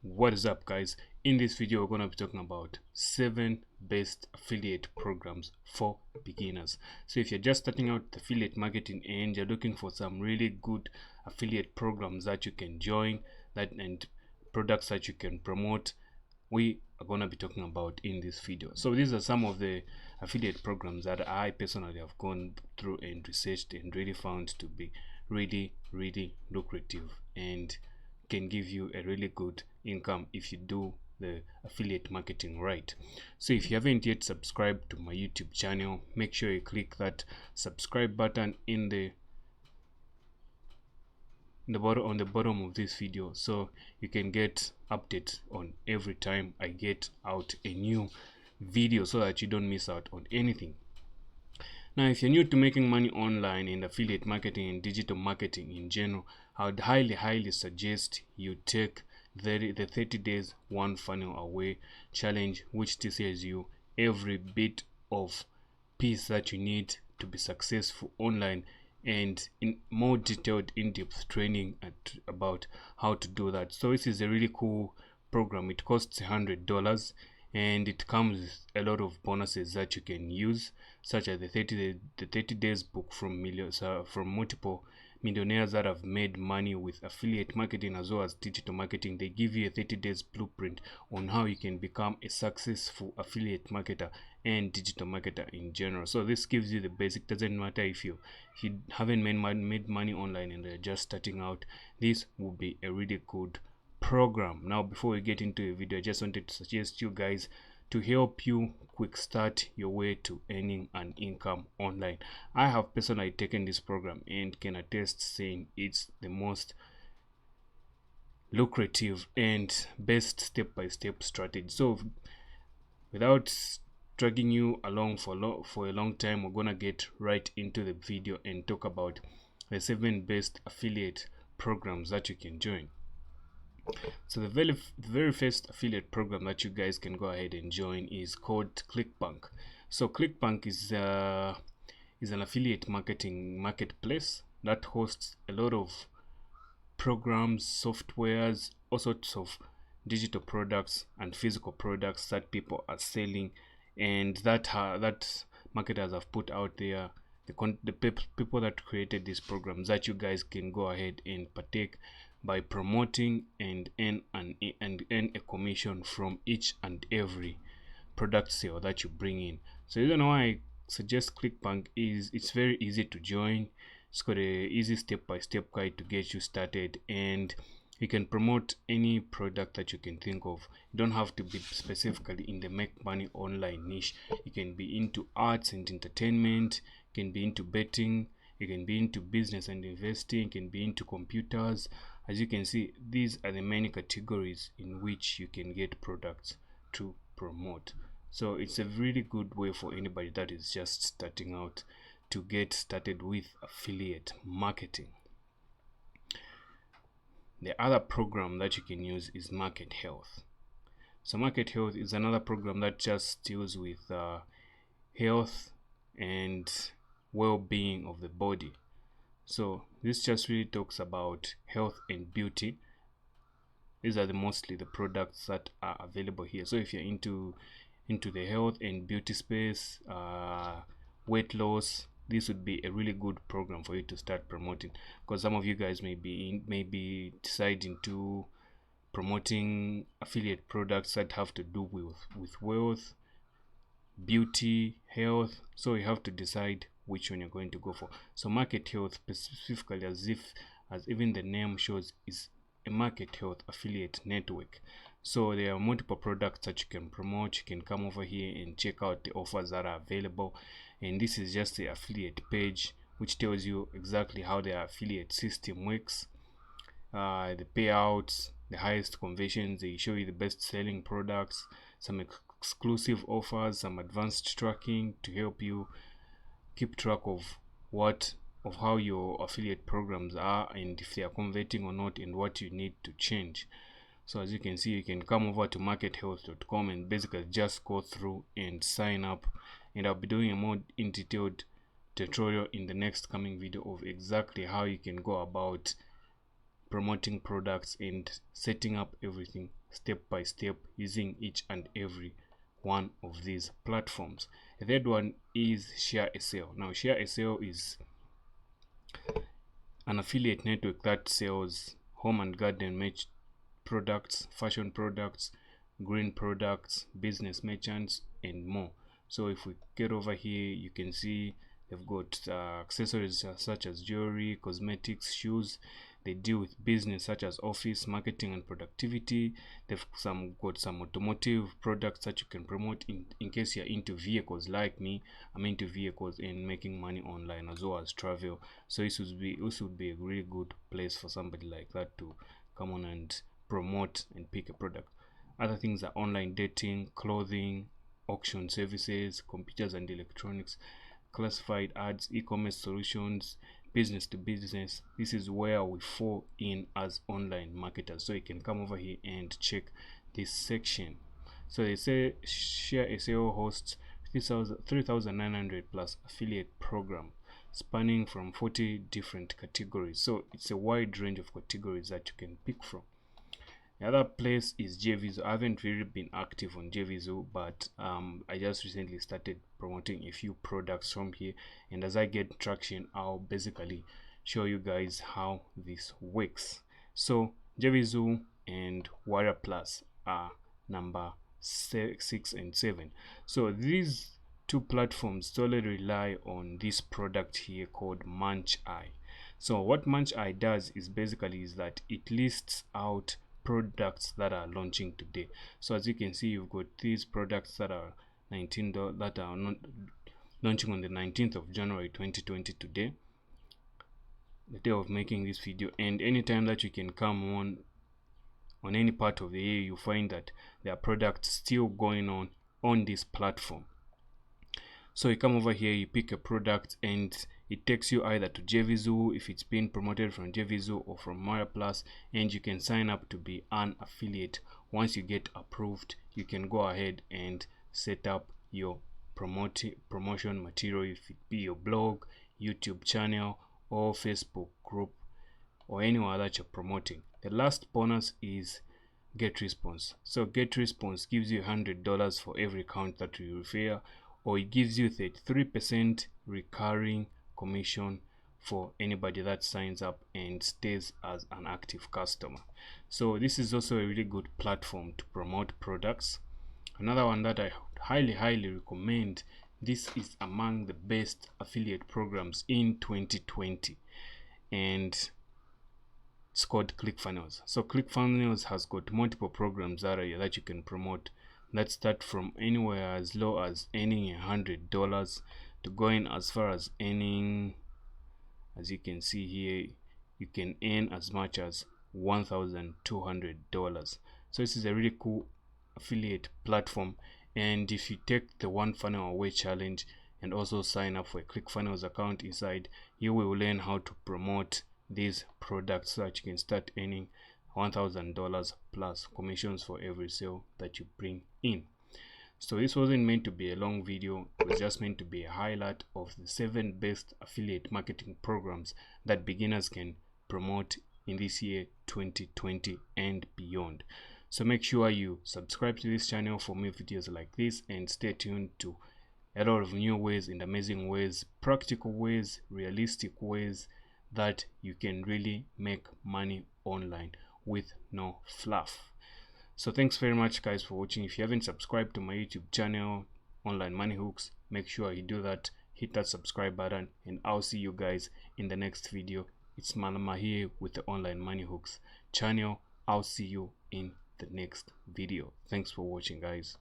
What is up, guys? In this video we're going to be talking about 7 best affiliate programs for beginners. So if you're just starting out affiliate marketing and you're looking for some really good affiliate programs that you can join and products that you can promote, we are going to be talking about in this video. So these are some of the affiliate programs that I personally have gone through and researched and really found to be really lucrative and can give you a really good income if you do the affiliate marketing right. So if you haven't yet subscribed to my YouTube channel, make sure you click that subscribe button in the on the bottom of this video, so you can get updates on every time I get out a new video, so that you don't miss out on anything. Now, if you're new to making money online and affiliate marketing and digital marketing in general, I would highly suggest you take the 30 days one funnel away challenge, which teaches you every bit of piece that you need to be successful online, and in more detailed in-depth training about how to do that. So this is a really cool program. It costs $100 and it comes with a lot of bonuses that you can use, such as the 30 days book from multiple millionaires that have made money with affiliate marketing as well as digital marketing. They give you a 30 days blueprint on how you can become a successful affiliate marketer and digital marketer in general. So this gives you the basic. Doesn't matter if you haven't made money online and they're just starting out, this will be a really good program. Now, before we get into the video, I just wanted to suggest you guys to help you quick start your way to earning an income online. I have personally taken this program and can attest saying it's the most lucrative and best step-by-step strategy. So without dragging you along for a long time, we're gonna get right into the video and talk about the 7 best affiliate programs that you can join. So the very first affiliate program that you guys can go ahead and join is called ClickBank. So ClickBank is an affiliate marketing marketplace that hosts a lot of programs, softwares, all sorts of digital products and physical products that people are selling, and that marketers have put out there. The people that created these programs that you guys can go ahead and partake by promoting and earn a commission from each and every product sale that you bring in. So the reason why I suggest ClickBank is it's very easy to join. It's got a easy step-by-step guide to get you started, and you can promote any product that you can think of. You don't have to be specifically in the make money online niche. You can be into arts and entertainment, you can be into betting, you can be into business and investing, you can be into computers. As you can see, these are the many categories in which you can get products to promote. So it's a really good way for anybody that is just starting out to get started with affiliate marketing. The other program that you can use is Market Health. So Market Health is another program that just deals with health and well-being of the body. So this just really talks about health and beauty. These are mostly the products that are available here. So if you're into the health and beauty space, weight loss, this would be a really good program for you to start promoting, because some of you guys may be deciding to promoting affiliate products that have to do with wealth, beauty, health. So you have to decide which one you're going to go for. So Market Health, specifically, as even the name shows, is a Market Health affiliate network. So there are multiple products that you can promote. You can come over here and check out the offers that are available, and this is just the affiliate page, which tells you exactly how the affiliate system works, the payouts, the highest conversions. They show you the best selling products, some exclusive offers, some advanced tracking to help you keep track of how your affiliate programs are and if they are converting or not, and what you need to change. So as you can see, you can come over to markethealth.com and basically just go through and sign up, and I'll be doing a more in-detailed tutorial in the next coming video of exactly how you can go about promoting products and setting up everything step by step using each and every one of these platforms. The third one is ShareASale. Now ShareASale is an affiliate network that sells home and garden merch products, fashion products, green products, business merchants, and more. So if we get over here, you can see they've got accessories such as jewelry, cosmetics, shoes. They deal with business such as office, marketing, and productivity. They've got some automotive products that you can promote in case you're into vehicles like me. I'm into vehicles and making money online as well as travel. So this would be a really good place for somebody like that to come on and promote and pick a product. Other things are online dating, clothing, auction services, computers and electronics, classified ads, e-commerce solutions, business to business. This is where we fall in as online marketers. So you can come over here and check this section. So they say ShareASale hosts 3,900 plus affiliate program spanning from 40 different categories. So it's a wide range of categories that you can pick from. The other place is JVZoo. I haven't really been active on JVZoo, but I just recently started promoting a few products from here, and as I get traction, I'll basically show you guys how this works. So JVZoo and Warrior Plus are number 6 and 7. So these two platforms solely rely on this product here called MunchEye. So what MunchEye does is basically that it lists out products that are launching today. So as you can see, you've got these products that are $19 that are not launching on the 19th of January 2020 today, the day of making this video. And anytime that you can come on any part of the year, you find that there are products still going on this platform. So you come over here, you pick a product, and it takes you either to JVZoo if it's being promoted from JVZoo or from Warrior Plus, and you can sign up to be an affiliate. Once you get approved, you can go ahead and set up your promotion material, if it be your blog, YouTube channel, or Facebook group, or anyone that you're promoting. The last bonus is GetResponse. So GetResponse gives you $100 for every account that you refer, or it gives you 33% recurring commission for anybody that signs up and stays as an active customer. So this is also a really good platform to promote products. Another one that I highly recommend, this is among the best affiliate programs in 2020, and it's called ClickFunnels. So ClickFunnels has got multiple programs that you can promote that start from anywhere as low as earning $100 to going as far as earning, as you can see here, you can earn as much as $1,200. So this is a really cool affiliate platform, and if you take the One Funnel Away challenge and also sign up for a ClickFunnels account inside, you will learn how to promote these products so that you can start earning $1,000 plus commissions for every sale that you bring in. So this wasn't meant to be a long video, it was just meant to be a highlight of the 7 best affiliate marketing programs that beginners can promote in this year 2020 and beyond. So make sure you subscribe to this channel for more videos like this, and stay tuned to a lot of new ways and amazing ways, practical ways, realistic ways that you can really make money online with no fluff. So thanks very much guys for watching. If you haven't subscribed to my YouTube channel, Online Money Hooks, make sure you do that. Hit that subscribe button, and I'll see you guys in the next video. It's Malama here with the Online Money Hooks channel. I'll see you in the next video. Thanks for watching guys.